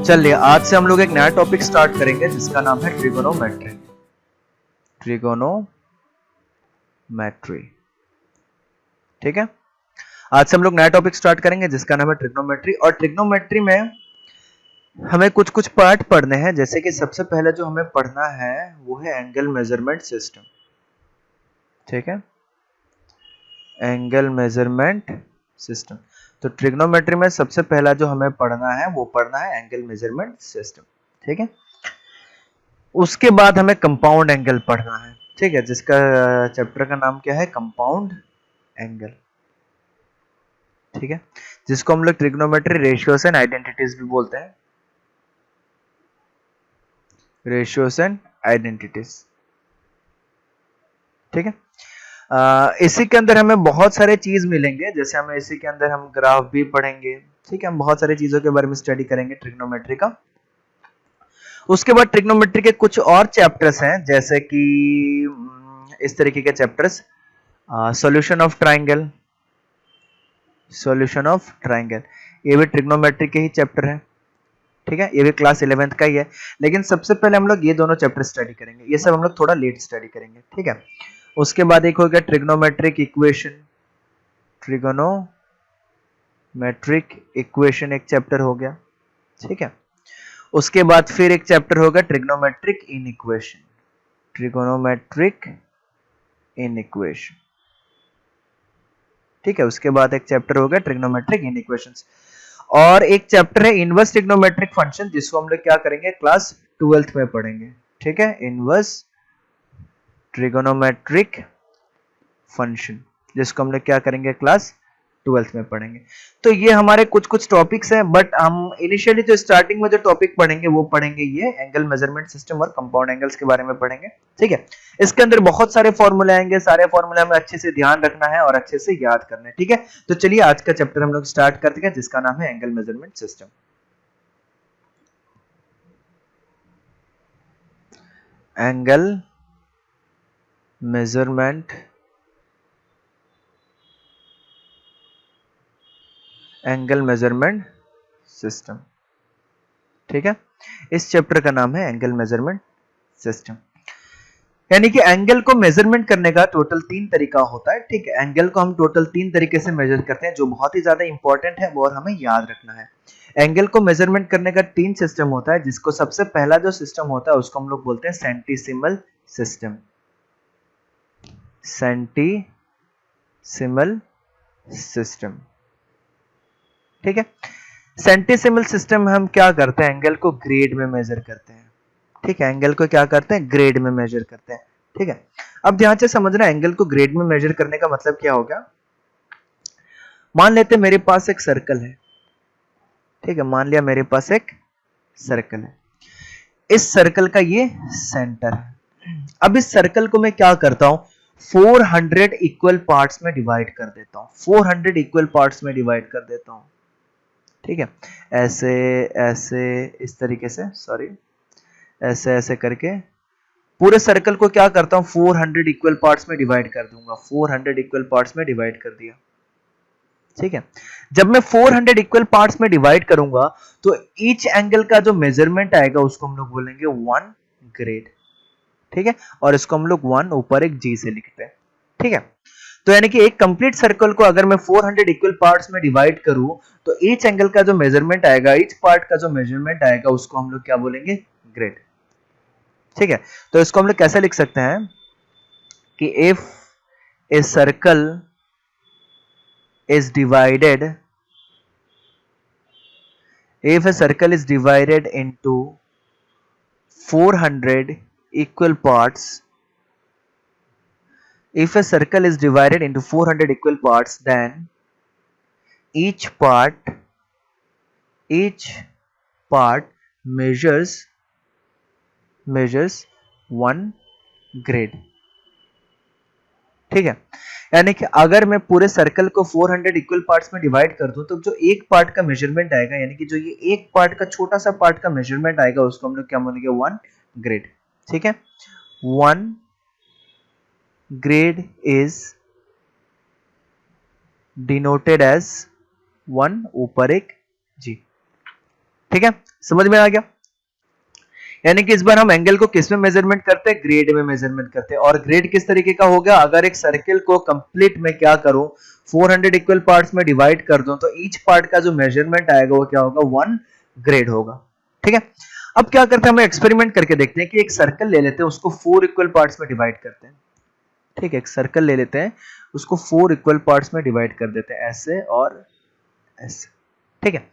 चलिए आज से हम लोग एक नया टॉपिक स्टार्ट करेंगे जिसका नाम है ट्रिगोनोमेट्री। ट्रिगोनोमेट्री, ठीक है। आज से हम लोग नया टॉपिक स्टार्ट करेंगे जिसका नाम है ट्रिगोनोमेट्री। और ट्रिगोनोमेट्री में हमें कुछ कुछ पार्ट पढ़ने हैं। जैसे कि सबसे पहले जो हमें पढ़ना है वो है एंगल मेजरमेंट सिस्टम, ठीक है। Angle measurement system. तो ट्रिगोनोमेट्री में सबसे पहला जो हमें पढ़ना है वो पढ़ना है एंगल मेजरमेंट सिस्टम, ठीक है। उसके बाद हमें कंपाउंड एंगल पढ़ना है, ठीक है, जिसका चैप्टर का नाम क्या है, कंपाउंड एंगल, ठीक है, जिसको हम लोग ट्रिग्नोमेट्री रेशियोस एंड आइडेंटिटीज भी बोलते हैं। रेशियोस एंड आइडेंटिटीज, ठीक है। इसी के अंदर हमें बहुत सारे चीज मिलेंगे। जैसे हमें इसी के अंदर हम ग्राफ भी पढ़ेंगे, ठीक है। हम बहुत सारी चीजों के बारे में स्टडी करेंगे ट्रिग्नोमेट्री का। उसके बाद ट्रिग्नोमेट्री के कुछ और चैप्टर्स हैं, जैसे कि इस तरीके के chapters, solution of triangle, solution of triangle, ये भी ट्रिग्नोमेट्री के ही चैप्टर है, ठीक है। ये भी क्लास 11th का ही है। लेकिन सबसे पहले हम लोग ये दोनों चैप्टर स्टडी करेंगे, ये सब हम लोग थोड़ा लेट स्टडी करेंगे, ठीक है। उसके बाद एक हो गया ट्रिग्नोमेट्रिक इक्वेशन, ट्रिग्नोमेट्रिक इक्वेशन एक चैप्टर हो गया, ठीक है। उसके बाद फिर एक चैप्टर होगा ट्रिग्नोमेट्रिक इनइक्वेशन, ट्रिगोनोमेट्रिक इनइक्वेशन, ठीक है। उसके बाद एक चैप्टर होगा ट्रिग्नोमेट्रिक इनइक्वेशंस, और एक चैप्टर है इनवर्स ट्रिग्नोमेट्रिक फंक्शन, जिसको हम लोग क्या करेंगे, क्लास 12th में पढ़ेंगे, ठीक है। इनवर्स ट्रिगोनोमेट्रिक फंक्शन, जिसको हम लोग क्या करेंगे, क्लास 12th में पढ़ेंगे। तो ये हमारे कुछ कुछ टॉपिक्स हैं, बट हम इनिशियली जो स्टार्टिंग में जो टॉपिक पढ़ेंगे वो पढ़ेंगे ये एंगल मेजरमेंट सिस्टम और कंपाउंड एंगल्स के बारे में पढ़ेंगे, ठीक है। इसके अंदर बहुत सारे फॉर्मूले आएंगे, सारे फॉर्मूले हमें अच्छे से ध्यान रखना है और अच्छे से याद करना है, ठीक है। तो चलिए आज का चैप्टर हम लोग स्टार्ट करते हैं, जिसका नाम है angle measurement system. Angle measurement system, ठीक है। इस चैप्टर का नाम है एंगल मेजरमेंट सिस्टम। यानी कि एंगल को मेजरमेंट करने का टोटल 3 तरीका होता है, ठीक है। एंगल को हम टोटल 3 तरीके से मेजर करते हैं, जो बहुत ही ज्यादा इंपॉर्टेंट है वो और हमें याद रखना है। एंगल को मेजरमेंट करने का 3 सिस्टम होता है, जिसको सबसे पहला जो सिस्टम होता है उसको हम लोग बोलते हैं सेंटीसिमल सिस्टम। सेंटीसिमल सिस्टम, ठीक है। सेंटीसिमल सिस्टम में हम क्या करते हैं, एंगल को ग्रेड में मेजर करते हैं, ठीक है। एंगल को क्या करते हैं, ग्रेड में मेजर करते हैं, ठीक है। अब ध्यान से समझना, एंगल को ग्रेड में मेजर करने का मतलब क्या होगा। मान लेते मेरे पास एक सर्कल है, ठीक है। मान लिया मेरे पास एक सर्कल है, इस सर्कल का ये सेंटर है। अब इस सर्कल को मैं क्या करता हूं, 400 इक्वल पार्ट्स में डिवाइड कर देता हूं, 400 इक्वल पार्ट्स में डिवाइड कर देता हूं, ठीक है। ऐसे ऐसे इस तरीके से, सॉरी, ऐसे ऐसे करके पूरे सर्कल को क्या करता हूं, 400 इक्वल पार्ट्स में डिवाइड कर दूंगा। 400 इक्वल पार्ट्स में डिवाइड कर दिया, ठीक है। जब मैं 400 इक्वल पार्ट्स में डिवाइड करूंगा तो ईच एंगल का जो मेजरमेंट आएगा उसको हम लोग बोलेंगे 1 ग्रेड, ठीक है। और इसको हम लोग 1 ऊपर एक जी से लिखते हैं, ठीक है। तो यानी कि एक कंप्लीट सर्कल को अगर मैं 400 इक्वल पार्ट्स में डिवाइड करूं तो ईच एंगल का जो मेजरमेंट आएगा, ईच पार्ट का जो मेजरमेंट आएगा उसको हम लोग क्या बोलेंगे, ग्रेड, ठीक है। तो इसको हम लोग कैसे लिख सकते हैं कि if a circle is divided into 400 equal parts, if a circle is divided into 400 equal parts, then each part measures 1 grade, ठीक है। यानी कि अगर मैं पूरे सर्कल को 400 इक्वल पार्ट्स में डिवाइड कर दूं तो जो एक पार्ट का मेजरमेंट आएगा, यानी कि जो ये एक पार्ट का छोटा सा पार्ट का मेजरमेंट आएगा उसको हम लोग क्या बोलेंगे, 1 ग्रेड, ठीक है। 1 ग्रेड इज डिनोटेड एज 1 ऊपर एक जी, ठीक है, समझ में आ गया? यानी कि इस बार हम एंगल को किस में मेजरमेंट करते हैं, ग्रेड में मेजरमेंट करते हैं। और ग्रेड किस तरीके का होगा, अगर एक सर्किल को कंप्लीट में क्या करूं 400 इक्वल पार्ट्स में डिवाइड कर दूं तो ईच पार्ट का जो मेजरमेंट आएगा वो क्या होगा, 1 ग्रेड होगा। ठीक है, अब क्या करते हैं, हम एक्सपेरिमेंट करके देखते हैं कि एक सर्कल ले लेते हैं, उसको 4 इक्वल पार्ट्स में डिवाइड करते हैं। ठीक है, एक सर्कल ले लेते हैं, उसको 4 इक्वल पार्ट्स में डिवाइड कर देते हैं, ऐसे और ऐसे। ठीक है,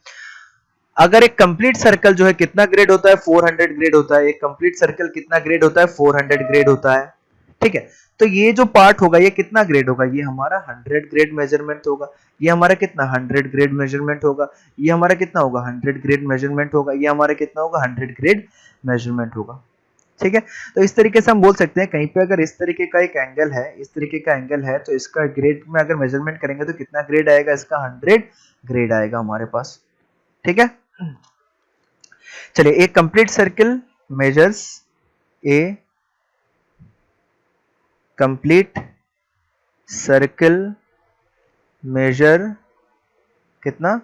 अगर एक कंप्लीट सर्कल जो है कितना ग्रेड होता है, 400 ग्रेड होता है। एक कंप्लीट सर्कल कितना ग्रेड होता है, 400 ग्रेड होता है। ठीक है, तो ये जो पार्ट होगा ये कितना ग्रेड होगा, ये हमारा 100 ग्रेड मेजरमेंट होगा। ये हमारा कितना 100 ग्रेड मेजरमेंट होगा। ये हमारा कितना होगा 100 ग्रेड मेजरमेंट होगा। ये हमारा कितना होगा 100 ग्रेड मेजरमेंट होगा। ठीक है, तो इस तरीके से हम बोल सकते हैं कहीं पे अगर इस तरीके का एक एंगल है, इस तरीके का एंगल है, तो इसका ग्रेड में अगर मेजरमेंट करेंगे तो कितना ग्रेड आएगा, इसका 100 ग्रेड आएगा हमारे पास। ठीक है, चलिए, एक कंप्लीट सर्किल मेजर्स ए कंप्लीट सर्किल मेजर कितना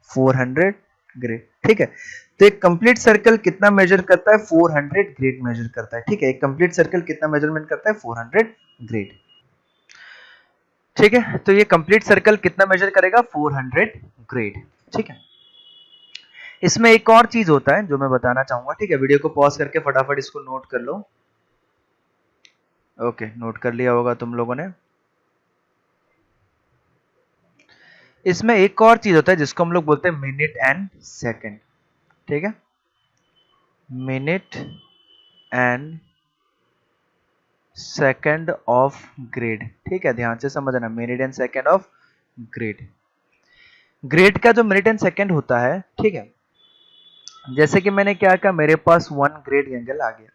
400 ग्रेड। ठीक है, तो एक कंप्लीट सर्कल कितना मेजर करता है, 400 ग्रेड मेजर करता है। ठीक है, एक कंप्लीट सर्कल कितना मेजरमेंट करता है, 400 ग्रेड। ठीक है, तो ये कंप्लीट सर्कल कितना मेजर करेगा, 400 ग्रेड। ठीक है, इसमें एक और चीज होता है जो मैं बताना चाहूंगा। ठीक है, वीडियो को पॉज करके फटाफट इसको नोट कर लो। ओके, नोट कर लिया होगा तुम लोगों ने। इसमें एक और चीज होता है जिसको हम लोग बोलते हैं मिनट एंड सेकंड। ठीक है, minute and second of grade. ठीक है, ध्यान से समझना, minute and second of grade. Grade का जो मिनट एंड सेकंड होता है, ठीक है, जैसे कि मैंने क्या कहा, मेरे पास 1 ग्रेड एंगल आ गया।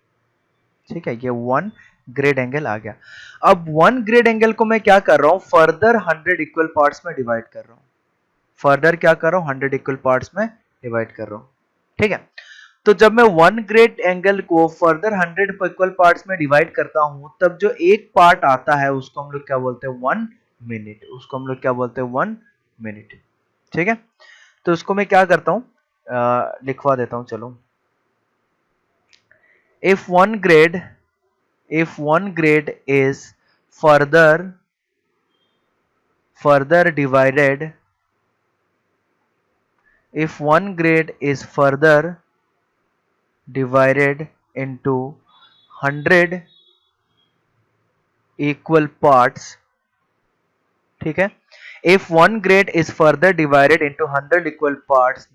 ठीक है, ये 1 ग्रेड एंगल आ गया। अब 1 ग्रेड एंगल को मैं क्या कर रहा हूं, फर्दर 100 इक्वल पार्ट्स में डिवाइड कर रहा हूं। फर्दर क्या कर रहा हूं, 100 इक्वल पार्ट्स में डिवाइड कर रहा हूं। ठीक है, तो जब मैं 1 ग्रेड एंगल को फर्दर 100 इक्वल पार्ट्स में डिवाइड करता हूं, तब जो एक पार्ट आता है उसको हम लोग क्या बोलते हैं, 1 मिनट। उसको हम लोग क्या बोलते हैं, 1 मिनट। ठीक है, तो उसको मैं क्या करता हूं, लिखवा देता हूं, चलो। if one grade is further divided, if one grade is further divided into 100 equal parts, ठीक है, if one grade is further divided into 100 equal parts,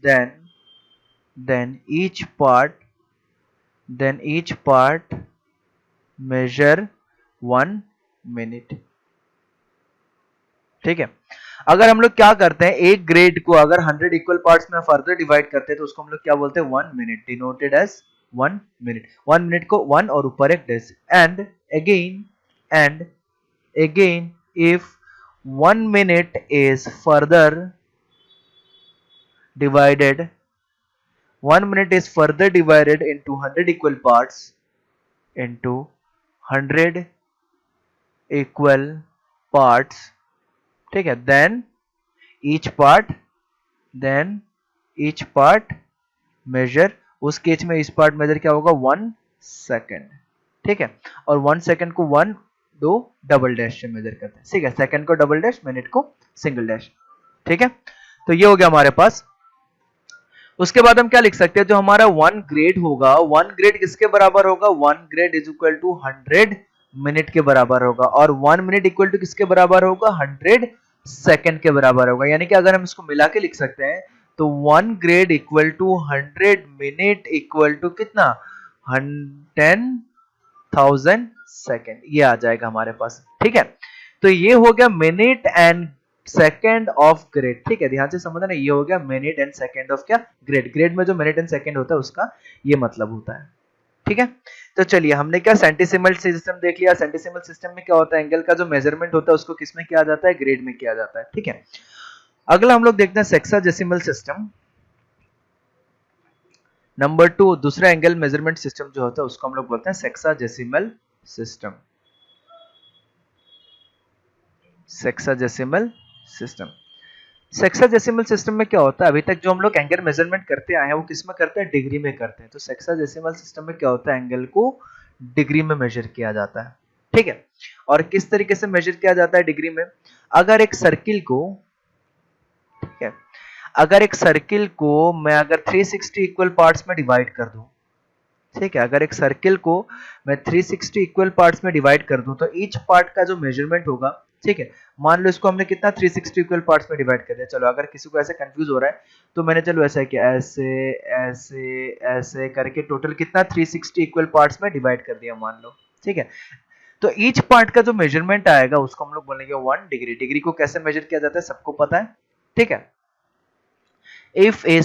then each part measure 1 minute। ठीक है, अगर हम लोग क्या करते हैं, एक ग्रेड को अगर 100 इक्वल पार्ट्स में फर्दर डिवाइड करते हैं तो उसको हम लोग क्या बोलते हैं, 1 minute, denoted as 1 minute. 1 minute को 1 और ऊपर एक dash. And again if 1 minute is further divided 1 minute is further divided into 100 equal parts, into 100 equal parts, ठीक है, then each part measure, उस केस में इस पार्ट मेजर क्या होगा, 1 सेकेंड। ठीक है, और 1 सेकेंड को 1 2 डबल डैश से मेजर करते हैं। ठीक है, सेकेंड को डबल डैश, मिनट को सिंगल डैश। ठीक है, तो ये हो गया हमारे पास। उसके बाद हम क्या लिख सकते हैं, जो हमारा 1 ग्रेड होगा, 1 ग्रेड किसके बराबर होगा, 1 grade is equal to 100 minute के बराबर होगा। और 1 मिनट इक्वल टू किसके बराबर होगा, 100 सेकंड के बराबर होगा। यानी कि अगर हम इसको मिला के लिख सकते हैं तो 1 grade equal to 100 minute equal to कितना, 10,000 सेकंड, ये आ जाएगा हमारे पास। ठीक है, तो ये हो गया minute and second of grade. ठीक है, ध्यान से समझना, ये हो गया मिनट एंड सेकेंड ऑफ क्या, ग्रेड। ग्रेड में जो मिनट एंड सेकेंड होता है उसका ये मतलब होता है। ठीक है, तो चलिए, हमने क्या सेंटीसिमल सिस्टम देख लिया। सेंटीसिमल सिस्टम में क्या होता है, एंगल का जो मेजरमेंट होता है उसको किस में किया जाता है, ग्रेड में किया जाता है। ठीक है, अगला हम लोग देखते हैं सेक्साडेसिमल सिस्टम। नंबर 2, दूसरा एंगल मेजरमेंट सिस्टम जो होता है उसको हम लोग बोलते हैं sexagesimal system. Sexagesimal system, sexagesimal system में क्या होता है, अभी तक जो हम लोग एंगल मेजरमेंट करते आए हैं वो किस में करते हैं, डिग्री में करते हैं। तो सेक्साडेसिमल सिस्टम में क्या होता है, एंगल को डिग्री में मेजर किया जाता है, ठीक है। और किस तरीके से मेजर किया जाता है डिग्री में, अगर एक सर्किल को, ठीक है, अगर एक सर्किल को मैं अगर 360 इक्वल पार्ट्स में डिवाइड कर दूं, ठीक है, अगर एक सर्किल को मैं 360 इक्वल पार्ट्स में डिवाइड कर दूं तो ईच पार्ट का जो मेजरमेंट होगा, ठीक है, मान लो इसको हमने कितना 360 इक्वल पार्ट्स में डिवाइड कर दिया। चलो अगर किसी को ऐसे कंफ्यूज हो रहा है तो मैंने चलो ऐसा कि ऐसे ऐसे ऐसे करके टोटल कितना 360 इक्वल पार्ट्स में डिवाइड कर दिया मान लो, ठीक है। तो ईच पार्ट का जो मेजरमेंट आएगा उसको हम लोग बोलेंगे 1 डिग्री। डिग्री को कैसे मेजर किया जाता है सबको पता है, ठीक है। If A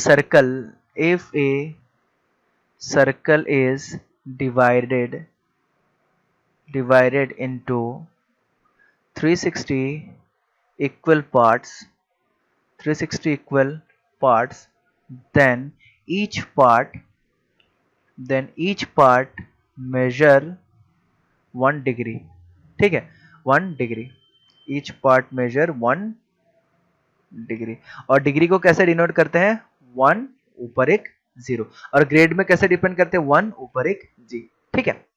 circle is divided into 360 equal parts, then each part measure 1 degree, ठीक है, 1 degree, each part measure 1 degree. और डिग्री को कैसे डिनोट करते हैं, 1 ऊपर एक 0, और ग्रेड में कैसे डिपेंड करते हैं, 1 ऊपर एक जी, ठीक है।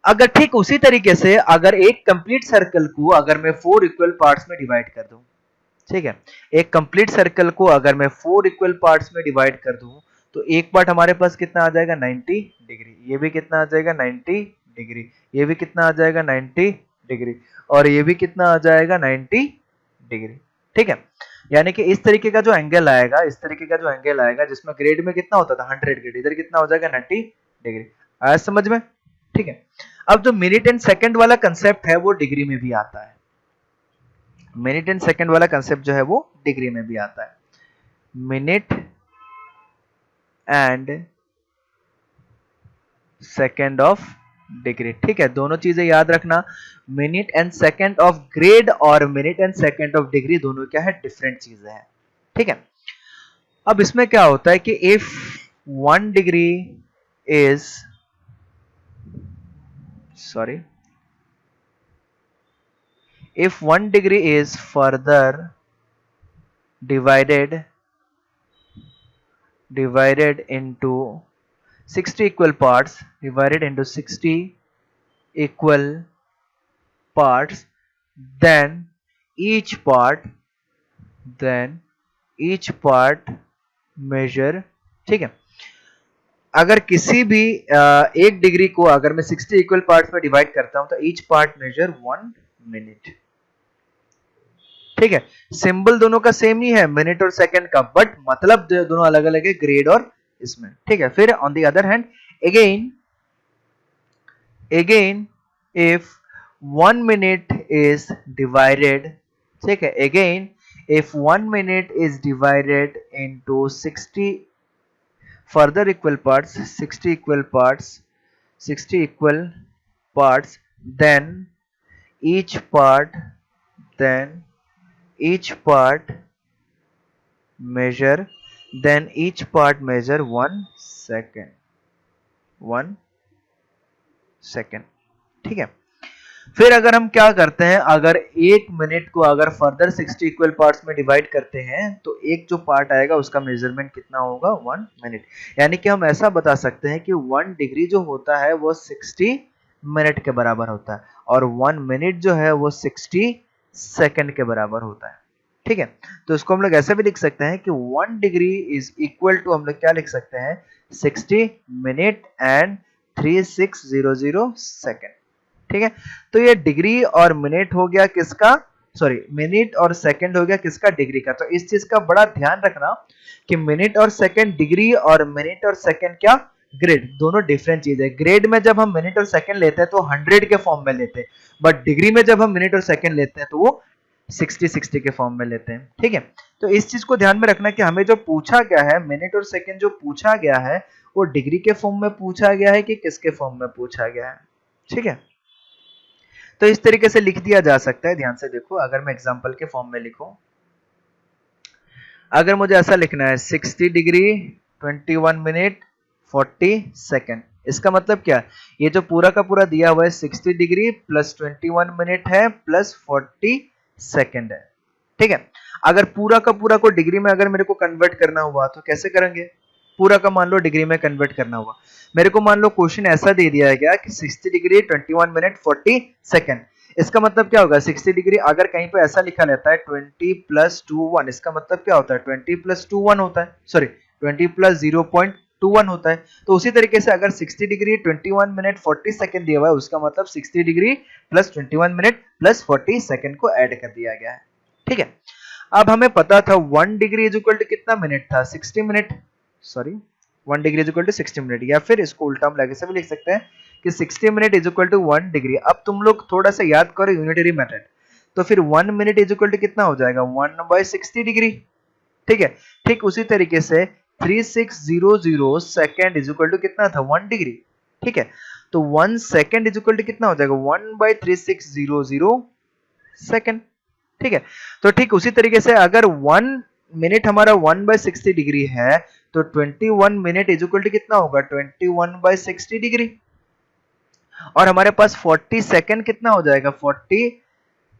अगर ठीक उसी तरीके से अगर एक कंप्लीट सर्कल को अगर मैं 4 इक्वल पार्ट्स में डिवाइड कर दूं, ठीक है, एक कंप्लीट सर्कल को अगर मैं 4 इक्वल पार्ट्स में डिवाइड कर दूं तो एक पार्ट हमारे पास कितना आ जाएगा, 90 डिग्री, ये भी कितना आ जाएगा 90 डिग्री, ये भी कितना आ जाएगा 90 डिग्री, और ये भी कितना आ जाएगा 90 डिग्री, ठीक है। यानी कि इस तरीके का जो एंगल आएगा, इस तरीके का जो एंगल आएगा जिसमें ग्रेड में कितना होता था 100 डिग्री, इधर कितना हो जाएगा 90 डिग्री। आया समझ में, ठीक है। अब जो मिनट एंड सेकंड वाला कंसेप्ट है वो डिग्री में भी आता है, मिनट एंड सेकंड वाला कंसेप्ट जो है वो डिग्री में भी आता है। Minute and second of degree, ठीक है, दोनों चीजें याद रखना, minute and second of grade और minute and second of degree दोनों क्या है, डिफरेंट चीजें हैं, ठीक है। अब इसमें क्या होता है कि if 1 degree is if 1 degree is further divided into 60 equal parts, then each part measure, ठीक है। अगर किसी भी एक डिग्री को अगर मैं 60 इक्वल पार्ट्स में डिवाइड करता हूं तो ईच पार्ट मेजर 1 मिनट, ठीक है। सिंबल दोनों का सेम ही है मिनट और सेकंड का, बट मतलब दोनों अलग अलग है, ग्रेड और इसमें, ठीक है। फिर on the other hand again if 1 minute is divided, ठीक है, again if 1 minute is divided into 60 further equal parts, 60 equal parts, then each part measure 1 second, ठीक है। फिर अगर हम क्या करते हैं, अगर एक मिनट को अगर फर्दर 60 इक्वल पार्ट्स में डिवाइड करते हैं तो एक जो पार्ट आएगा उसका मेजरमेंट कितना होगा, 1 मिनट। यानी कि हम ऐसा बता सकते हैं कि 1 डिग्री जो होता है वो 60 मिनट के बराबर होता है और 1 मिनट जो है वो 60 सेकंड के बराबर होता है, ठीक है। तो इसको हम लोग ऐसे भी लिख सकते हैं कि 1 डिग्री इज इक्वल टू, हम लोग क्या लिख सकते हैं, 60 मिनट एंड 3600 सेकंड, ठीक है। तो ये डिग्री और मिनट हो गया किसका, सॉरी मिनट और सेकंड हो गया किसका, डिग्री का। तो इस चीज का बड़ा ध्यान रखना कि मिनट और सेकंड डिग्री और मिनट और सेकंड क्या, ग्रेड, दोनों डिफरेंट चीज है। ग्रेड में जब हम मिनट और सेकंड लेते हैं तो 100 के फॉर्म में लेते हैं, बट डिग्री में जब हम मिनट और सेकंड लेते हैं तो वो 60 के फॉर्म में लेते हैं, ठीक है। तो इस चीज को ध्यान में रखना कि हमें जो पूछा गया है मिनट और सेकंड जो पूछा गया है वो डिग्री के फॉर्म में पूछा गया है कि किसके फॉर्म में पूछा गया है, ठीक है। तो इस तरीके से लिख दिया जा सकता है, ध्यान से देखो। अगर मैं एग्जांपल के फॉर्म में लिखूं, अगर मुझे ऐसा लिखना है 60 डिग्री 21 मिनट 40 सेकंड, इसका मतलब क्या है, ये जो पूरा का पूरा दिया हुआ है 60 डिग्री प्लस 21 मिनट है प्लस 40 सेकंड है, ठीक है। अगर पूरा का पूरा को डिग्री में अगर मेरे को कन्वर्ट करना हुआ तो कैसे करेंगे? पूरा का मान लो डिग्री में कन्वर्ट करना हुआ, मेरे को मान लो क्वेश्चन ऐसा दे दिया गया कि 60 डिग्री 21 मिनट 40 सेकंड। इसका मतलब क्या होगा? 60 डिग्री अगर कहीं पे ऐसा लिखा रहता है 20 प्लस 21, इसका मतलब क्या होता है? 20 प्लस 21 होता है, सॉरी 20 प्लस 0.21 होता है। तो उसी तरीके से अगर 60 डिग्री 21 मिनट 40 सेकंड दिया हुआ है, उसका मतलब 60 degree plus 21 minute plus 40 second को ऐड कर दिया गया है। ठीक है, अब हमें पता था 1 डिग्री इज इक्वल टू कितना मिनट था? 60 minute, sorry 1 degree is equal to 60 minute, या फिर इसको उल्टा हम लगे से भी लिख सकते हैं कि 60 minute is equal to 1 degree. अब तुम लोग थोड़ा सा याद करो यूनिटरी मेथड, तो फिर 1 मिनट इज इक्वल टू कितना हो जाएगा? 1/60 डिग्री। ठीक है, ठीक उसी तरीके से 3600 सेकंड इज इक्वल टू कितना था? 1 डिग्री। ठीक है, तो 1 सेकंड इज इक्वल टू कितना हो जाएगा? 1/3600 सेकंड। ठीक है, तो ठीक उसी तरीके से अगर 1 मिनट हमारा 1/60 डिग्री है, तो 21 मिनट इज इक्वल टू कितना होगा? 21/60 डिग्री। और हमारे पास 40 सेकंड कितना हो जाएगा? 40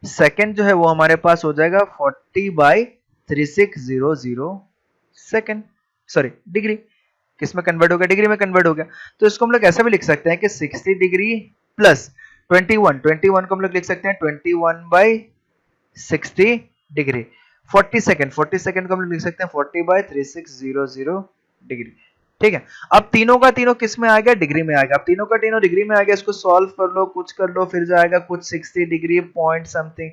सेकंड जो है वो हमारे पास हो जाएगा 40/3600 सेकंड, सॉरी डिग्री। किस में कन्वर्ट हो गया? डिग्री में कन्वर्ट हो गया। तो इसको हम लोग ऐसा भी लिख सकते हैं कि 60 डिग्री प्लस 21 को हम लोग लिख सकते हैं 21/60 डिग्री। 40 सेकंड को हम लोग लिख सकते हैं 40/3600 डिग्री। ठीक है, अब तीनों का तीनों किस में आ गया? डिग्री में आ गया। अब तीनों का तीनों डिग्री में आ गया, इसको सॉल्व कर लो, कुछ कर लो, फिर जाएगा कुछ 60 degree point something,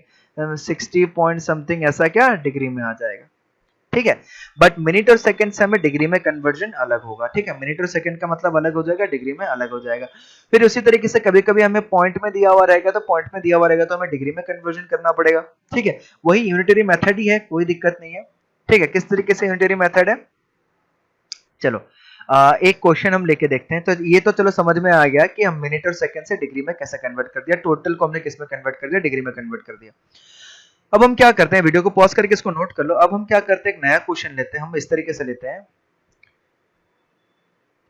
60 point something, ऐसा क्या डिग्री में आ जाएगा। ठीक है, बट मिनट और सेकंड से हमें डिग्री में कन्वर्जन अलग होगा। ठीक है, मिनट और सेकंड का मतलब अलग हो जाएगा, डिग्री में अलग हो जाएगा। फिर उसी तरीके से कभी कभी हमें पॉइंट में दिया हुआ रहेगा, तो पॉइंट में दिया हुआ रहेगा तो हमें डिग्री में कन्वर्जन करना पड़ेगा। ठीक है, वही यूनिटरी मेथड ही है, कोई दिक्कत नहीं है। ठीक है, किस तरीके से यूनिटरी मेथड है, चलो एक क्वेश्चन हम लेके देखते हैं। तो ये तो चलो समझ में आ गया कि हम मिनट और सेकंड से डिग्री में कैसे कन्वर्ट कर दिया, टोटल को हमने किस में कन्वर्ट कर दिया? डिग्री में कन्वर्ट कर दिया। अब हम क्या करते हैं, वीडियो को पॉज करके इसको नोट कर लो। अब हम क्या करते हैं, एक नया क्वेश्चन लेते हैं। हम इस तरीके से लेते हैं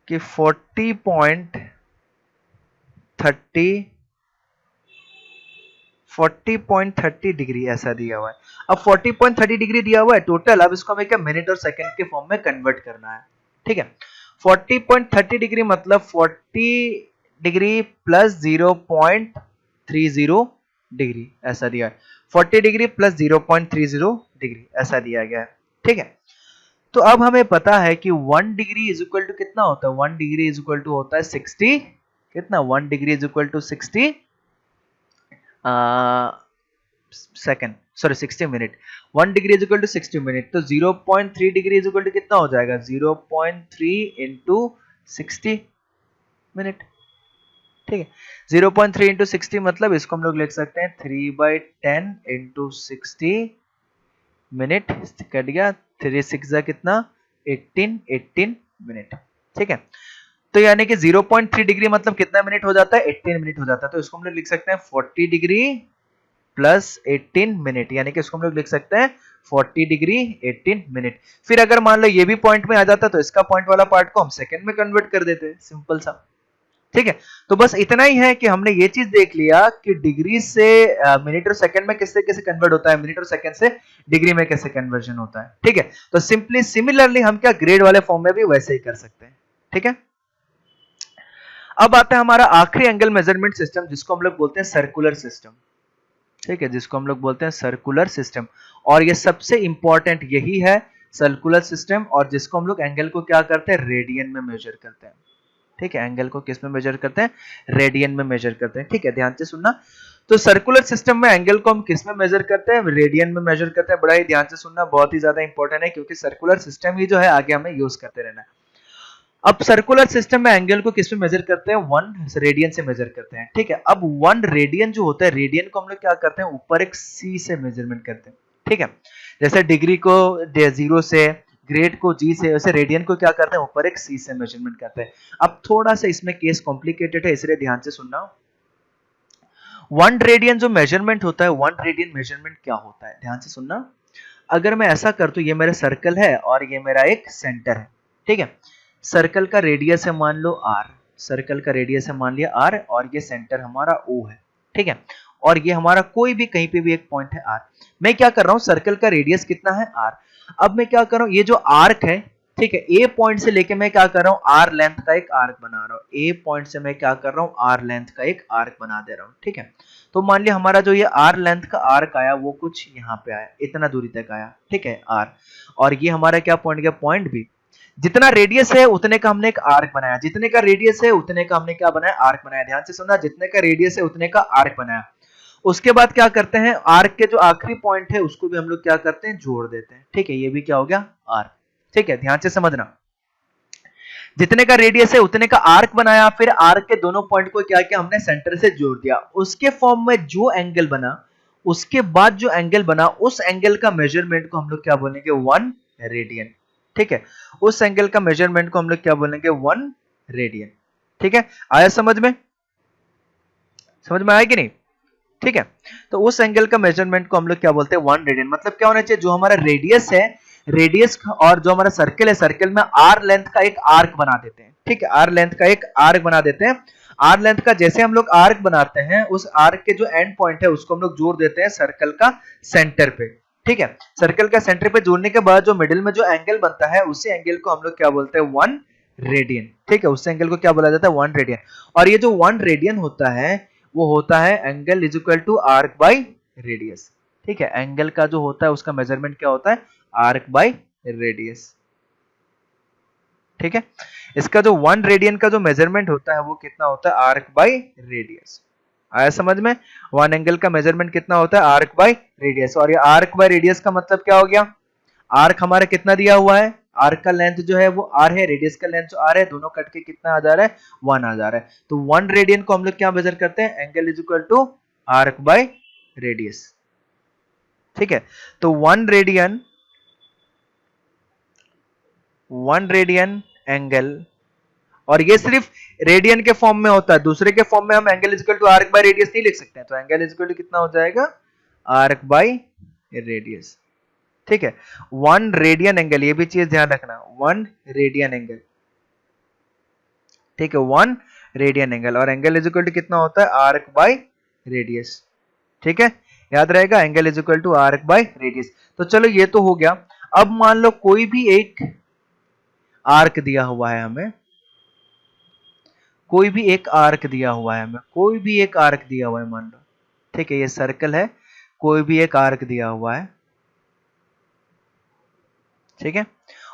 कि 40.30 डिग्री ऐसा दिया हुआ है। अब 40.30 डिग्री दिया हुआ है टोटल, अब इसको हमें क्या मिनट और सेकंड के फॉर्म में कन्वर्ट करना है। ठीक है, 40.30 डिग्री मतलब 40 डिग्री प्लस 0.30 डिग्री ऐसा दिया है। 40 डिग्री प्लस 0.30 डिग्री ऐसा दिया गया है। ठीक है, तो अब हमें पता है कि 1 डिग्री इज इक्वल टू कितना होता है? 1 डिग्री इज इक्वल टू होता है 60, कितना? 1 degree is equal to 60 second, sorry 60 minute. 1 degree is equal to 60 minute, तो 0.3 डिग्री इज इक्वल टू कितना हो जाएगा? 0.3 इंटू 60 मिनट। ठीक है, 0.3 इंटू 60 मतलब इसको हम लोग लिख सकते हैं 3/10 इंटू 60 मिनट, कट गया 3 6 कितना? 18 मिनट। ठीक है, तो यानी कि 0.3 डिग्री मतलब कितना मिनट हो जाता है? 18 मिनट हो जाता है। तो इसको हम लोग लिख सकते हैं 40 डिग्री प्लस 18 मिनट, यानी कि इसको हम लोग लिख सकते हैं 40 डिग्री 18 मिनट। फिर अगर मान लो ये भी पॉइंट में आ जाता तो इसका पॉइंट वाला पार्ट को हम सेकंड में कन्वर्ट कर देते, सिंपल सा। ठीक है, तो बस इतना ही है कि हमने ये चीज देख लिया कि डिग्री से मिनट और सेकंड में किस तरीके से कन्वर्ट होता है, मिनट और सेकंड से डिग्री में कैसे कन्वर्जन होता है। ठीक है, तो सिंपली सिमिलरली हम क्या ग्रेड वाले फॉर्म में भी वैसे ही कर सकते हैं। ठीक है, अब आता है हमारा आखिरी एंगल मेजरमेंट सिस्टम, जिसको हम लोग बोलते हैं सर्कुलर सिस्टम। ठीक है, जिसको हम लोग बोलते हैं सर्कुलर सिस्टम, और ये सबसे इंपॉर्टेंट यही है सर्कुलर सिस्टम, और जिसको हम लोग एंगल को क्या करते हैं? रेडियन में मेजर करते हैं। ठीक है, एंगल को किस में मेजर करते हैं? रेडियन में मेजर करते हैं। ठीक है, ध्यान से सुनना। तो सर्कुलर सिस्टम में एंगल को हम किस में मेजर करते हैं? रेडियन में मेजर करते हैं। बड़ा ही ध्यान से सुनना, बहुत ही ज्यादा इंपॉर्टेंट है, क्योंकि सर्कुलर सिस्टम ही जो है आगे हमें यूज करते रहना है। अब सर्कुलर सिस्टम में एंगल को किस में मेजर करते हैं? 1 रेडियन से मेजर करते हैं। ठीक है, अब 1 रेडियन जो होता है, रेडियन को हम लोग क्या करते हैं? ऊपर एक c से मेजरमेंट करते हैं। ठीक है, जैसे डिग्री को 0 से, ग्रेड को g से, वैसे रेडियन को क्या करते हैं? ऊपर एक c से मेजरमेंट करते हैं। अब थोड़ा सा इसमें केस कॉम्प्लिकेटेड है, इसलिए ध्यान से सुनना। 1 रेडियन जो मेजरमेंट होता है, 1 रेडियन मेजरमेंट क्या होता है? ध्यान से सुनना। अगर मैं ऐसा कर दूं, ये मेरा सर्कल है और ये मेरा एक सेंटर है। ठीक है, सर्कल का रेडियस है मान लो r, सर्कल का रेडियस है मान लिया r, और ये सेंटर हमारा O है। ठीक है, और ये हमारा कोई भी कहीं पे भी एक पॉइंट है r। मैं क्या कर रहा हूं, सर्कल का रेडियस कितना है r। अब मैं क्या कर रहा हूं, ये जो आर्क है, ठीक है, ए पॉइंट से लेके मैं क्या कर रहा हूं, आर लेंथ का एक आर्क बना रहा हूं। ए पॉइंट से मैं क्या कर रहा हूं, आर लेंथ का एक आर्क बना दे रहा हूं, ठीक है। तो मान लिया हमारा जो ये आर लेंथ का आर्क आया वो कुछ यहाँ पे आया, इतना दूरी तक आया, ठीक है, आर। और ये हमारा क्या पॉइंट गया, पॉइंट बी। जितना रेडियस है उतने का हमने एक आर्क बनाया, जितने का रेडियस है उतने का हमने क्या बनाया, आर्क बनाया। ध्यान से सुनना, जितने का रेडियस है उतने का आर्क बनाया। उसके बाद क्या करते हैं, आर्क के जो आखिरी पॉइंट है उसको भी हम लोग क्या करते हैं, जोड़ देते हैं, ठीक है। ये भी क्या हो गया, आर्क, ठीक है। ध्यान से समझना, जितने का रेडियस है उतने का आर्क बनाया, फिर आर्क के दोनों पॉइंट को क्या किया, हमने सेंटर से जोड़ दिया। उसके फॉर्म में जो एंगल बना, उसके बाद जो एंगल बना, उस एंगल का मेजरमेंट को हम लोग क्या बोलेंगे, 1 रेडियन, ठीक है। उस एंगल का मेजरमेंट को हम लोग क्या बोलेंगे, 1 रेडियन, ठीक है। आया समझ में, समझ में आया कि नहीं, ठीक है। तो उस एंगल का मेजरमेंट को हम लोग क्या बोलते हैं, 1 रेडियन। मतलब क्या होना चाहिए, जो हमारा रेडियस है, रेडियस और जो हमारा सर्कल है, सर्कल में आर लेंथ का एक आर्क बना देते हैं, ठीक है। आर लेंथ का एक आर्क बना देते हैं। आर लेंथ का जैसे हम लोग आर्क बनाते हैं, उस आर्क के जो एंड पॉइंट है उसको हम लोग जोड़ देते हैं सर्कल का सेंटर पे, ठीक है। सर्कल का सेंटर पे जोड़ने के बाद जो मिडिल में जो एंगल बनता है, उसी एंगल को हम लोग क्या बोलते हैं, 1 रेडियन, ठीक है। उस एंगल को क्या बोला जाता है, 1 रेडियन। और ये जो 1 रेडियन होता है वो होता है angle is equal to arc by radius, ठीक है। एंगल का जो होता है उसका मेजरमेंट क्या होता है, आर्क बाय रेडियस, ठीक है। इसका जो 1 रेडियन का जो मेजरमेंट होता है वो कितना होता है, आर्क बाय रेडियस। आया समझ में, 1 एंगल का मेजरमेंट कितना होता है, आर्क बाय रेडियस। और ये आर्क बाय रेडियस का मतलब क्या हो गया, आर्क हमारा कितना दिया हुआ है, आर्क का लेंथ जो है वो r है, रेडियस का लेंथ जो r है, दोनों कट के कितना आ जा रहा है, 1 आ जा रहा है। तो 1 रेडियन को हम लोग क्या मेजर करते हैं, angle is equal to arc by radius, ठीक है। तो 1 रेडियन एंगल, और ये सिर्फ रेडियन के फॉर्म में होता है, दूसरे के फॉर्म में हम angle is equal to arc by radius नहीं लिख सकते हैं। तो एंगल इज इक्वल टू कितना हो जाएगा, आर्क बाय रेडियस, ठीक है। 1 रेडियन एंगल, ये भी चीज ध्यान रखना, 1 रेडियन एंगल, ठीक है, 1 रेडियन एंगल। और एंगल इज इक्वल टू कितना होता है, आर्क बाय रेडियस, ठीक है। याद रहेगा, angle is equal to arc by radius. तो चलो ये तो हो गया। अब मान लो कोई भी एक आर्क दिया हुआ है हमें, कोई भी एक आर्क दिया हुआ है हमें, कोई भी एक आर्क दिया हुआ है मान लो, ठीक है। ये सर्कल है, कोई भी एक आर्क दिया हुआ है, ठीक है।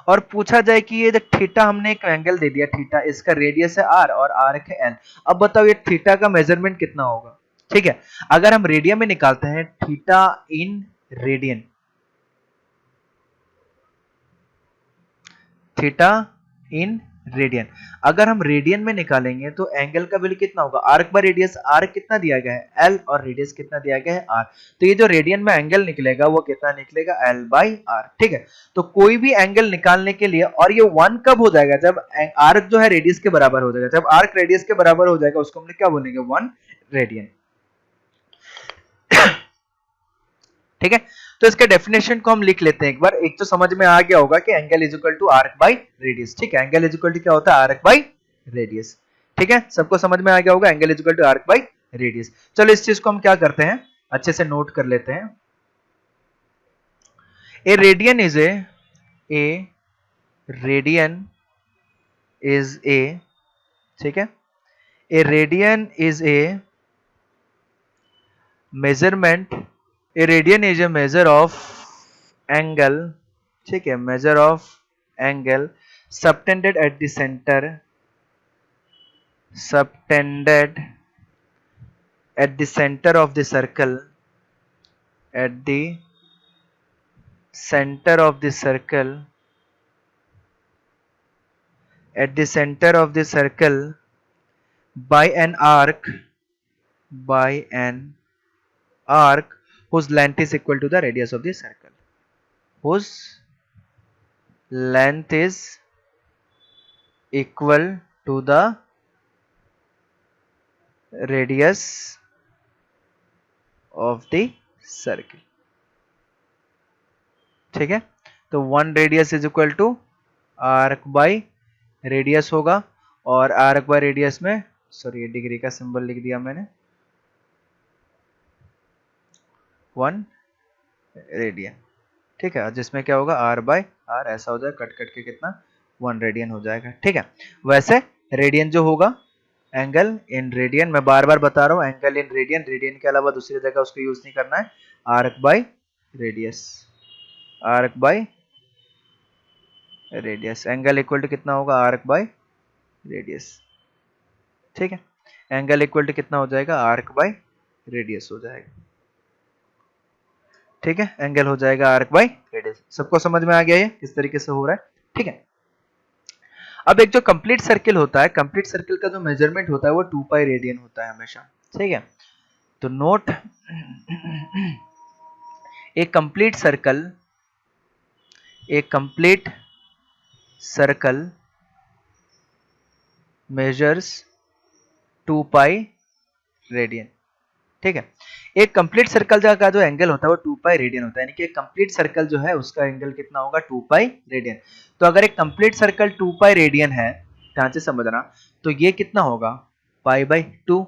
और पूछा जाए कि ये थीटा, हमने एक एंगल दे दिया थीटा, इसका रेडियस है r और आर्क है l। अब बताओ ये थीटा का मेजरमेंट कितना होगा, ठीक है। अगर हम रेडियन में निकालते हैं, theta in radian, theta in radian, अगर हम रेडियन में निकालेंगे तो एंगल का वैल्यू कितना होगा, आर्क बाय रेडियस, आर्क कितना दिया गया है, l, और रेडियस कितना दिया गया है, r। तो ये जो रेडियन में एंगल निकलेगा वो कितना निकलेगा, l बाय r, ठीक है। तो कोई भी एंगल निकालने के लिए, और ये 1 कब हो जाएगा, जब आर्क जो है रेडियस के बराबर हो जाएगा। जब आर्क रेडियस के बराबर हो जाएगा उसको हम लोग क्या बोलेंगे, 1 रेडियन, ठीक है। तो इसके डेफिनेशन को हम लिख लेते हैं एक बार। एक तो समझ में आ गया होगा कि angle is equal to arc by radius, ठीक है। एंगल इज इक्वल टू क्या होता है, आर्क बाय रेडियस, ठीक है। सबको समझ में आ गया होगा, angle is equal to arc by radius. चलो इस चीज को हम क्या करते हैं, अच्छे से नोट कर लेते हैं। A radian is a radian is a, ठीक है। A radian is a measurement, a radian is a measure of angle, ठीक है, measure of angle subtended at the centre, subtended at the center of the circle, at the center of the circle, at the center of the circle by an arc, by an arc whose length is equal to the radius of the circle, whose length is equal to the radius of the circle, ठीक है। तो 1 radius is equal to arc by radius होगा, और arc by radius में, sorry ये degree का symbol लिख दिया मैंने, 1 रेडियन, ठीक है, जिसमें क्या होगा r बाय r ऐसा हो जाएगा, कट कट के कितना 1 रेडियन हो जाएगा, ठीक है। वैसे रेडियन जो होगा एंगल इन रेडियन, मैं बार बार बता रहा हूँ एंगल इन रेडियन, रेडियन के अलावा दूसरी जगह उसको यूज नहीं करना है, arc by radius, arc by radius, angle equal to कितना होगा आर्क बाय रेडियस, ठीक है, एंगल इक्वल टू कितना हो जाएगा आर्क बाय रेडियस हो जाएगा, ठीक है, एंगल हो जाएगा आर्क बाय रेडियस। सबको समझ में आ गया ये किस तरीके से हो रहा है, ठीक है। अब एक जो कंप्लीट सर्किल होता है, कंप्लीट सर्किल का जो मेजरमेंट होता है वो 2 पाई रेडियन होता है हमेशा, ठीक है। तो नोट एक complete circle measures 2 pi radian, ठीक है। एक कंप्लीट सर्कल का जो एंगल होता है वो 2 पाई रेडियन होता है, यानी कि एक कंप्लीट सर्कल जो है उसका एंगल कितना होगा 2 पाई रेडियन। तो अगर एक कंप्लीट सर्कल 2 पाई रेडियन है, ध्यान से समझना, तो ये कितना होगा पाई बाई 2,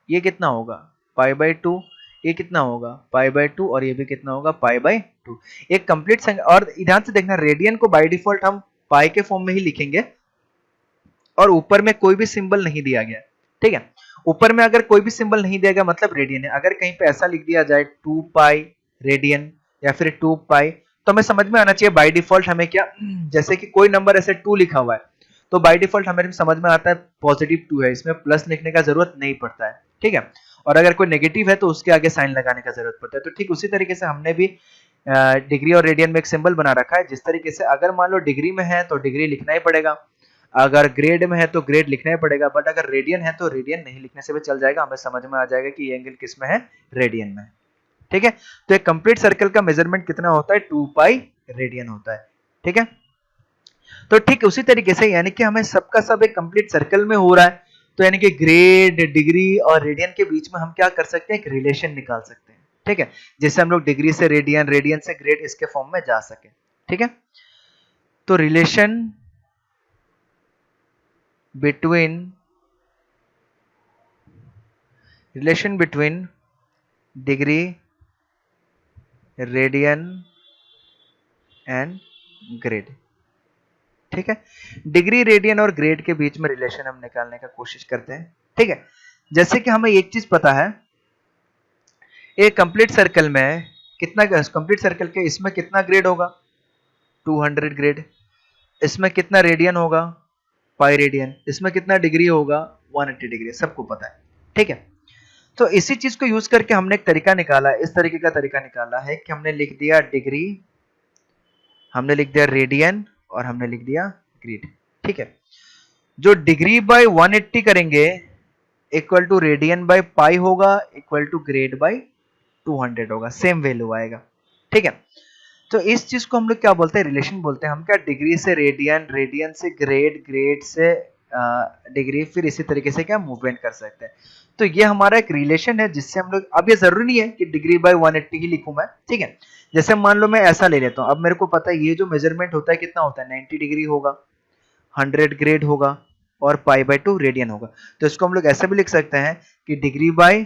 ये कितना होगा पाई बाई 2, ये कितना होगा पाई बाई 2, और ये भी कितना होगा पाई बाई 2। एक कंप्लीट, और ध्यान से देखना रेडियन को बाय डिफॉल्ट हम पाई के फॉर्म में ही लिखेंगे, और ऊपर में कोई भी सिंबल नहीं दिया गया, ठीक है। ऊपर में अगर कोई भी सिंबल नहीं दिया गया मतलब रेडियन है, अगर कहीं पे ऐसा लिख दिया जाए 2 पाई रेडियन या फिर 2 पाई, तो हमें समझ में आना चाहिए बाय डिफॉल्ट हमें क्या, जैसे कि कोई नंबर ऐसे 2 लिखा हुआ है तो बाय डिफॉल्ट हमें समझ में आता है पॉजिटिव 2 है, इसमें प्लस लिखने का जरूरत नहीं पड़ता है, ठीक है। और अगर कोई नेगेटिव है तो उसके आगे साइन लगाने का जरूरत पड़ता है। तो ठीक उसी तरीके से हमने भी डिग्री और रेडियन में एक सिंबल बना रखा है, जिस तरीके से अगर मान लो डिग्री में है तो डिग्री लिखना ही पड़ेगा, अगर ग्रेड में है तो ग्रेड लिखना ही पड़ेगा, बट अगर रेडियन है तो रेडियन नहीं लिखने से भी चल जाएगा, हमें समझ में आ जाएगा कि ये एंगल किस में है, रेडियन में, ठीक है। तो एक कंप्लीट सर्कल का मेजरमेंट कितना होता है 2 पाई रेडियन होता है, ठीक है। तो ठीक उसी तरीके से यानी कि हमें सबका सब एक कंप्लीट सर्कल में हो रहा है, तो यानी कि ग्रेड डिग्री और रेडियन के बीच में हम क्या कर सकते हैं, एक रिलेशन निकाल सकते हैं, ठीक है, जिससे हम लोग डिग्री से रेडियन, रेडियन से ग्रेड इसके फॉर्म में जा सके, ठीक है। तो relation between degree, radian and grade, ठीक है। डिग्री, रेडियन और ग्रेड के बीच में रिलेशन हम निकालने का कोशिश करते हैं, ठीक है। जैसे कि हमें एक चीज पता है, एक कंप्लीट सर्कल में कितना, कंप्लीट सर्कल के इसमें कितना ग्रेड होगा 200 ग्रेड, इसमें कितना रेडियन होगा पाई रेडियन, इसमें कितना डिग्री होगा 180 डिग्री, सबको पता है, ठीक है। तो इसी चीज को यूज करके हमने एक तरीका निकाला, इस तरीके का तरीका निकाला है कि हमने लिख दिया डिग्री, हमने लिख दिया रेडियन और हमने लिख दिया ग्रेड, ठीक है। जो डिग्री बाय 180 करेंगे equal to radian by pi होगा इक्वल टू ग्रेड बाय 200 होगा, सेम वैल्यू आएगा, ठीक है। तो इस चीज को हम लोग क्या बोलते हैं, रिलेशन बोलते हैं। हम क्या डिग्री से रेडियन, रेडियन से ग्रेड, ग्रेड से डिग्री, फिर इसी तरीके से क्या मूवमेंट कर सकते हैं। तो ये हमारा एक रिलेशन है जिससे हम लोग, अब ये जरूरी नहीं है कि डिग्री बाय 180 ही लिखूं मैं, ठीक है। जैसे मान लो मैं ऐसा ले लेता हूं, अब मेरे को पता है ये जो मेजरमेंट होता है कितना होता है 90 डिग्री होगा, 100 ग्रेड होगा और पाई बाय 2 रेडियन होगा। तो इसको हम लोग ऐसे भी लिख सकते हैं कि degree by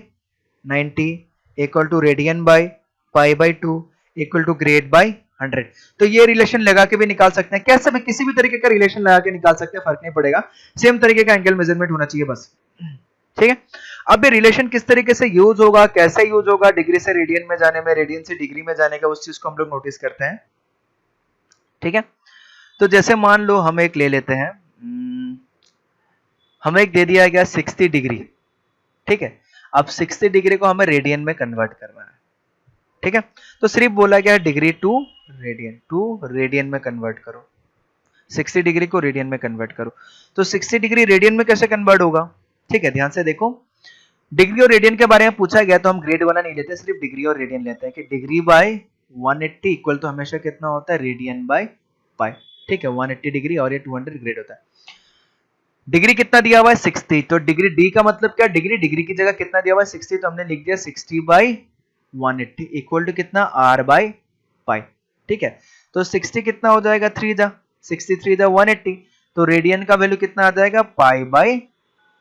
90 equal to radian by pi by 2 equal to grade by 100। तो ये रिलेशन लगा के भी निकाल सकते हैं, कैसे भी किसी भी तरीके का रिलेशन लगा के निकाल सकते हैं, फर्क नहीं पड़ेगा, सेम तरीके का एंगल मेजरमेंट होना चाहिए बस, ठीक है। अब ये रिलेशन किस तरीके से यूज होगा, कैसे यूज होगा, डिग्री से रेडियन में जाने में, रेडियन से डिग्री में जाने का, उस चीज को हम लोग नोटिस करते हैं, ठीक है। तो जैसे मान लो हम एक ले लेते हैं, हमें एक दे दिया गया 60 डिग्री, ठीक है। अब 60 डिग्री को हमें रेडियन में कन्वर्ट करना है, ठीक है। तो सिर्फ बोला गया है डिग्री टू रेडियन में कन्वर्ट करो, 60 डिग्री को रेडियन में कन्वर्ट करो। तो 60 डिग्री रेडियन में कैसे कन्वर्ट होगा, ठीक है, ध्यान से देखो। डिग्री और रेडियन के बारे में पूछा गया तो हम ग्रेड वाला नहीं लेते, सिर्फ डिग्री और रेडियन लेते हैं कि डिग्री बाय 180 इक्वल तो हमेशा कितना होता है रेडियन बाय पाई, ठीक है। 180 डिग्री और ये 200 ग्रेड होता है। डिग्री कितना दिया हुआ है 60, तो डिग्री डी का मतलब क्या, डिग्री, डिग्री की जगह कितना दिया हुआ है 60, तो हमने लिख दिया 60 बाय 180 इक्वल टू कितना r बाय पाई, ठीक है। तो 60 कितना हो जाएगा 3 जा 63 जा 180, तो रेडियन का वैल्यू कितना आ जाएगा पाई बाय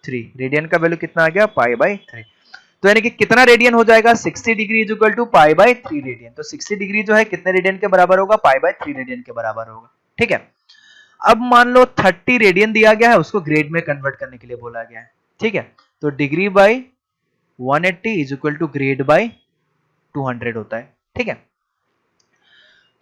3, रेडियन का वैल्यू कितना आ गया पाई बाय 3। तो यानी कि कितना रेडियन हो जाएगा 60 degree is equal to pi by 3 radian. तो 60 डिग्री जो है कितने रेडियन के बराबर होगा, पाई बाय 3 रेडियन के बराबर होगा। ठीक है, अब मान लो 30 रेडियन दिया गया है, उसको ग्रेड में कन्वर्ट करने के लिए बोला गया है। ठीक है, तो degree by 180 is equal to grade by 200 होता है। ठीक है,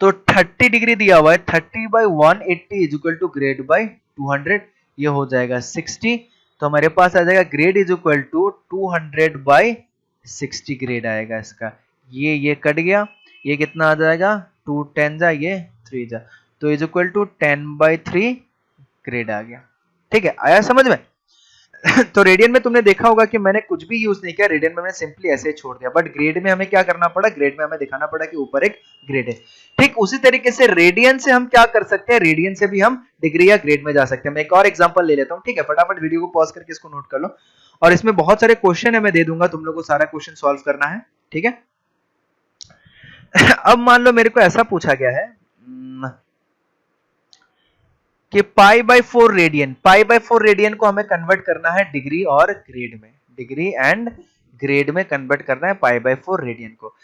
तो 30 डिग्री दिया हुआ है, 30 by 180 is equal to grade by 200, ये हो जाएगा 60। तो हमारे पास आ जाएगा grade is equal to 200 by 60 grade आएगा इसका। ये कट गया, ये कितना आ जाएगा 2 10 जा, ये 3 जा, तो is equal to 10 by 3 grade आ गया। ठीक है, आया समझ में? तो रेडियन में तुमने देखा होगा कि मैंने कुछ भी यूज नहीं किया, रेडियन में मैंने सिंपली ऐसे ही छोड़ दिया, बट ग्रेड में हमें क्या करना पड़ा, ग्रेड में हमें दिखाना पड़ा कि ऊपर एक ग्रेड है। ठीक उसी तरीके से रेडियन से हम क्या कर सकते हैं, रेडियन से भी हम डिग्री या ग्रेड में जा सकते हैं। मैं एक और एग्जांपल ले लेता हूं। ठीक है, फटाफट वीडियो को पॉज करके इसको नोट कर लो, और इसमें बहुत सारे क्वेश्चन है, मैं दे दूंगा, तुम लोगों को सारा क्वेश्चन सॉल्व करना है। ठीक है, अब मान लो मेरे को ऐसा पूछा गया है कि pi by 4 radian, pi by 4 radian को हमें कन्वर्ट करना है डिग्री और ग्रेड में, डिग्री एंड ग्रेड में कन्वर्ट करना है पाई बाय 4 रेडियन को।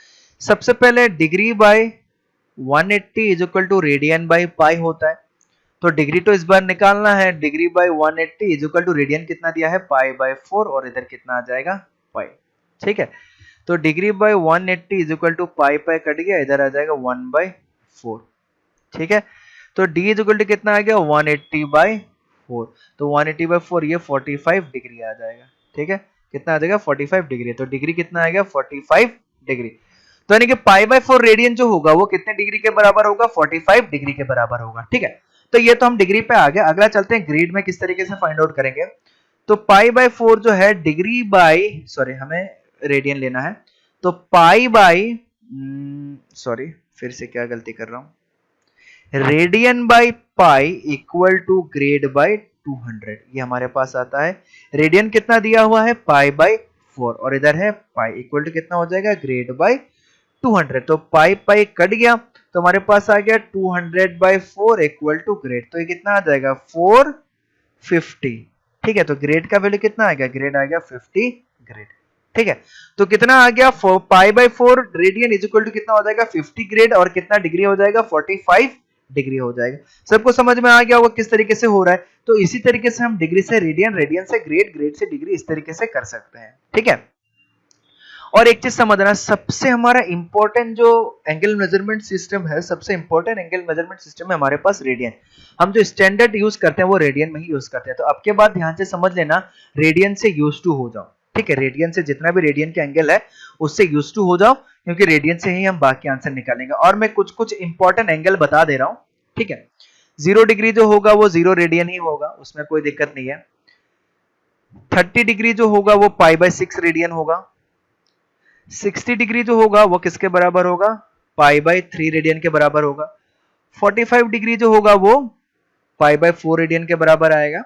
सबसे पहले degree by 180 is equal to radian by pi होता है, तो डिग्री तो इस बार निकालना है, degree by 180 is equal to radian कितना दिया है, पाई बाय 4, और इधर कितना आ जाएगा, पाई। ठीक है, तो degree by 180 is equal to pi, pi cut गया, इधर आ जाएगा 1 बाय 4। ठीक है, तो d इज इक्वल टू कितना आ गया 180 बाय 4, तो 180 बाय 4 ये 45 डिग्री आ जाएगा। ठीक है, कितना आ जाएगा 45 डिग्री, तो डिग्री कितना आ गया 45 डिग्री। तो यानी कि पाई बाय 4 रेडियन जो होगा वो कितने डिग्री के बराबर होगा, 45 डिग्री के बराबर होगा। ठीक है, तो ये तो हम डिग्री पे आ गए, अगला चलते हैं ग्रेड में किस तरीके से फाइंड आउट करेंगे। तो पाई बाय 4 जो है डिग्री बाय, सॉरी हमें रेडियन लेना है, तो पाई बाय, सॉरी फिर से क्या गलती कर रहा हूं, radian by pi equal to grade by 200, ये हमारे पास आता है। रेडियन कितना दिया हुआ है, पाई बाय 4, और इधर है पाई, इक्वल टू कितना हो जाएगा, ग्रेड बाय 200। तो पाई पाई कट गया, तो हमारे पास आ गया 200 बाय 4 इक्वल टू ग्रेड, तो ये कितना आ जाएगा 450। ठीक है, तो ग्रेड का वैल्यू कितना आ गया, ग्रेड आ गया 50 ग्रेड। ठीक है, तो कितना आ गया, pi by 4 radian is equal to कितना हो जाएगा 50 ग्रेड, और कितना डिग्री हो जाएगा 45 डिग्री हो जाएगा। सबको समझ में आ गया होगा किस तरीके से हो रहा है। तो इसी तरीके से हम डिग्री से रेडियन, रेडियन से ग्रेड, ग्रेड से डिग्री, इस तरीके से कर सकते हैं। ठीक है, और एक चीज समझना, सबसे हमारा इंपॉर्टेंट जो एंगल मेजरमेंट सिस्टम है, सबसे इंपॉर्टेंट एंगल मेजरमेंट सिस्टम है हमारे पास रेडियन। हम जो स्टैंडर्ड यूज करते हैं वो रेडियन में ही यूज करते हैं। तो अब के बाद ध्यान से समझ लेना, रेडियन से यूज टू हो जाओ। ठीक है, रेडियन से जितना भी रेडियन के एंगल है उससे यूज टू हो जाओ, क्योंकि रेडियन से ही हम बाकी आंसर निकालेंगे। और मैं कुछ कुछ इंपॉर्टेंट एंगल बता दे रहा हूं। ठीक है, 0 डिग्री जो होगा वो 0 रेडियन ही होगा, उसमें कोई दिक्कत नहीं है। 30 डिग्री जो होगा वो पाई बाय 6 रेडियन होगा। 60 डिग्री जो होगा वो किसके बराबर होगा, पाई बाय 3 रेडियन के बराबर होगा। 45 डिग्री जो होगा वो पाई बाय 4 रेडियन के बराबर आएगा।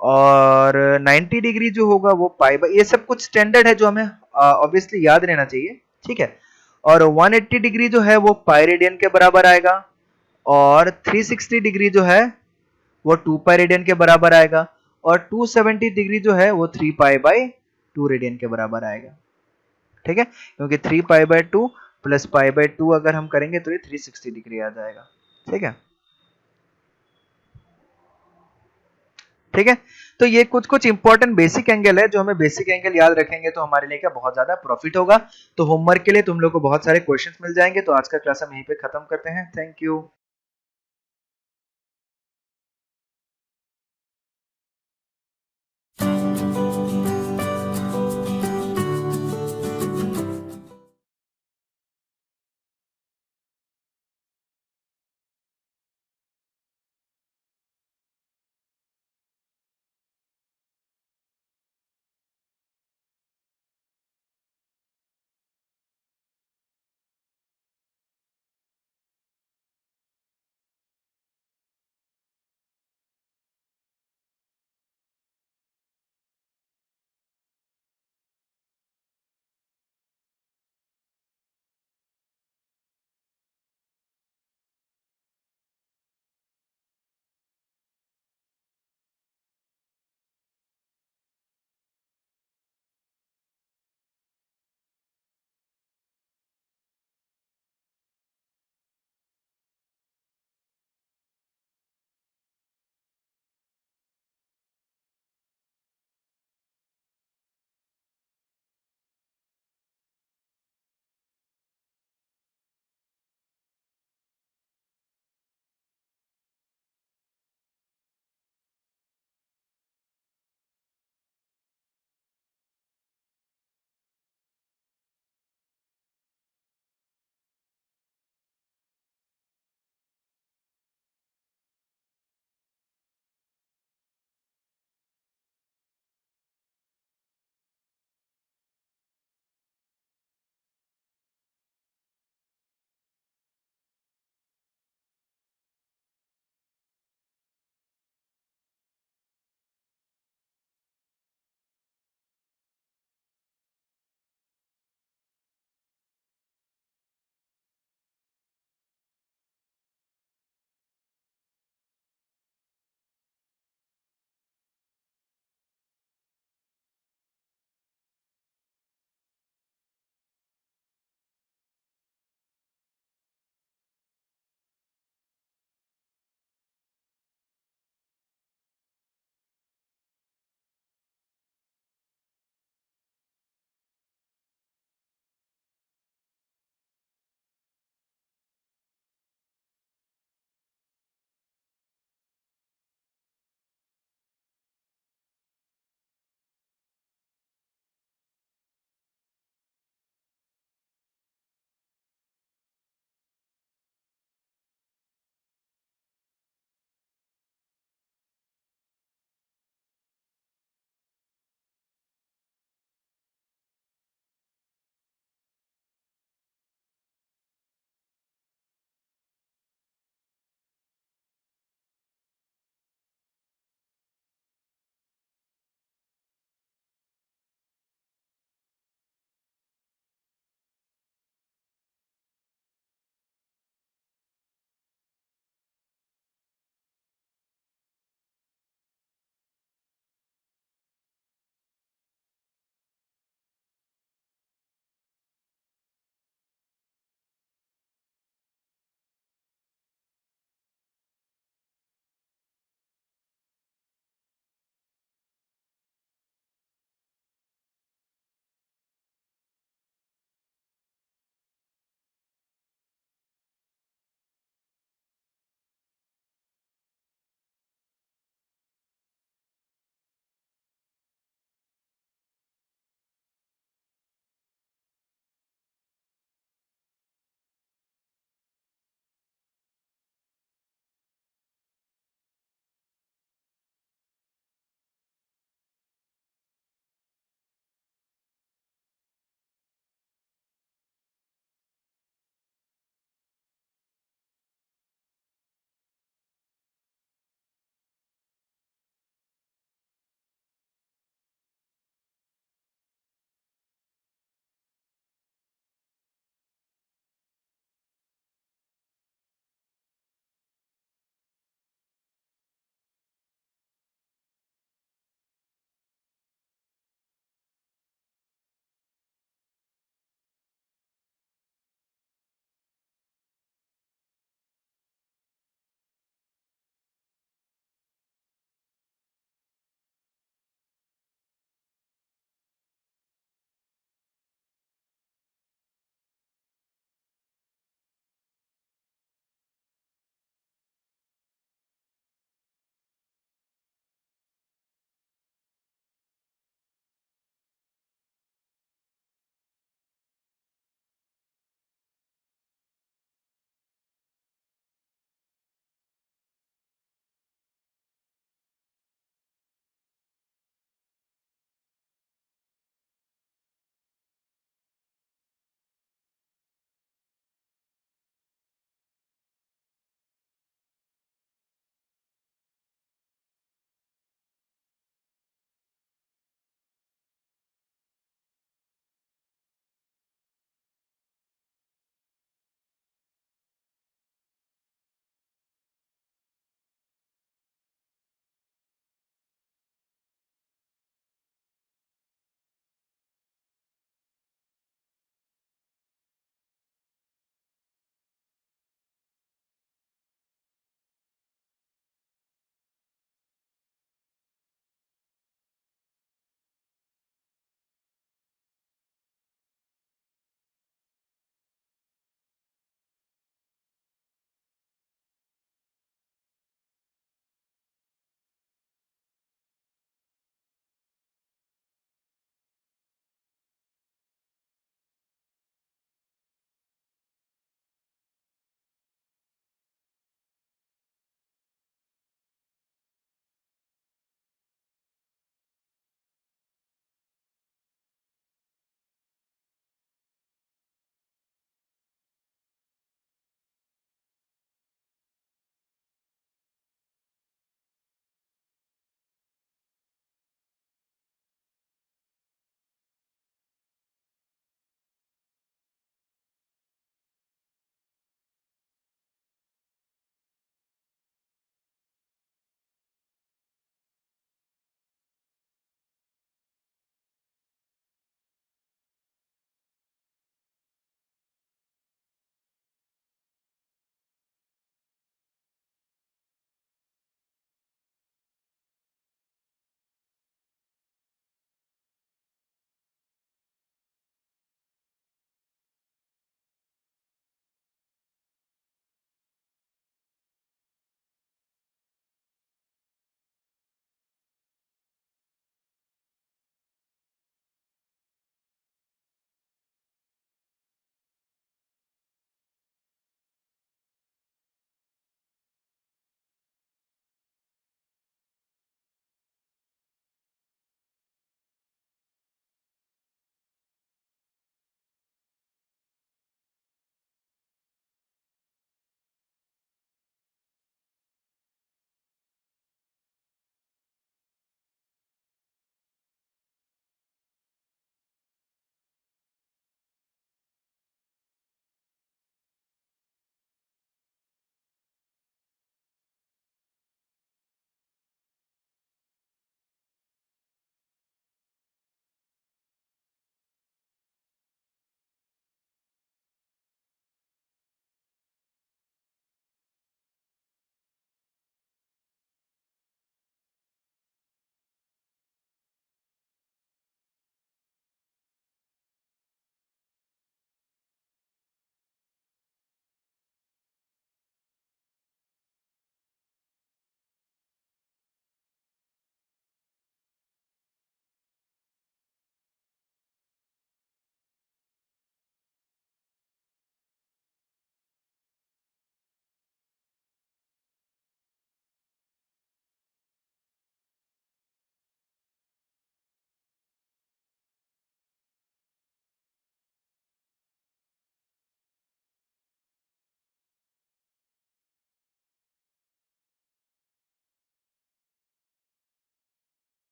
और 90 डिग्री जो होगा वो पाई बाय, ये सब कुछ स्टैंडर्ड है जो हमें ऑब्वियसली याद रहना चाहिए। ठीक है, और 180 डिग्री जो है वो पाई रेडियन के बराबर आएगा, और 360 डिग्री जो है वो 2 पाई रेडियन के बराबर आएगा, और 270 डिग्री जो है वो 3 पाई बाय 2 रेडियन के बराबर आएगा। ठीक है, क्योंकि 3 पाई बाय 2 प्लस पाई बाय 2 अगर हम करेंगे तो ये 360 डिग्री आ जाएगा। ठीक है, ठीक है, तो ये कुछ कुछ इंपॉर्टेंट बेसिक एंगल है, जो हमें बेसिक एंगल याद रखेंगे तो हमारे लिए क्या बहुत ज्यादा प्रॉफिट होगा। तो होमवर्क के लिए तुम लोग को बहुत सारे क्वेश्चंस मिल जाएंगे। तो आज का क्लास हम यहीं पे खत्म करते हैं। Thank you.